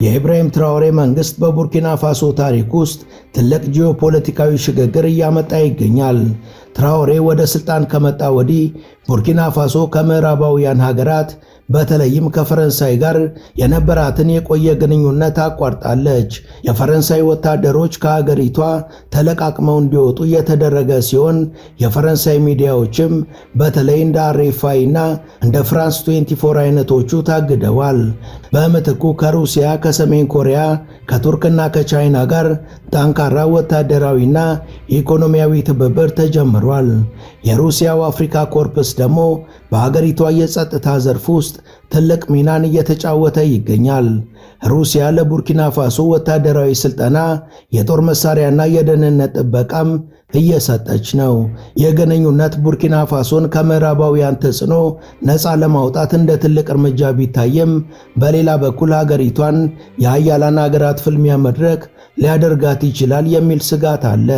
የኢብራሂም ትራኦሬ መንግስት በቡርኪና ፋሶ ታሪክ ውስጥ ትልቅ ጂኦፖለቲካዊ ሽግግር እያመጣ ይገኛል። ትራኦሬ ወደ ስልጣን ከመጣ ወዲህ ቡርኪና ፋሶ ከምዕራባውያን ሀገራት በተለይም ከፈረንሳይ ጋር የነበራትን የቆየ ግንኙነት አቋርጣለች። የፈረንሳይ ወታደሮች ከሀገሪቷ ተለቃቅመው እንዲወጡ የተደረገ ሲሆን የፈረንሳይ ሚዲያዎችም በተለይ እንደ RFI እና እንደ ፍራንስ 24 አይነቶቹ ታግደዋል። በምትኩ ከሩሲያ፣ ከሰሜን ኮሪያ፣ ከቱርክና ከቻይና ጋር ጠንካራ ወታደራዊና ኢኮኖሚያዊ ትብብር ተጀምሯል። የሩሲያው አፍሪካ ኮርፕስ ደግሞ በሀገሪቷ የጸጥታ ዘርፍ ውስጥ ትልቅ ሚናን እየተጫወተ ይገኛል። ሩሲያ ለቡርኪና ፋሶ ወታደራዊ ስልጠና፣ የጦር መሳሪያና የደህንነት ጥበቃም እየሰጠች ነው። የግንኙነት ቡርኪና ፋሶን ከምዕራባውያን ተጽዕኖ ነፃ ለማውጣት እንደ ትልቅ እርምጃ ቢታይም በሌላ በኩል ሀገሪቷን የሀያላን ሀገራት ፍልሚያ መድረክ ሊያደርጋት ይችላል የሚል ስጋት አለ።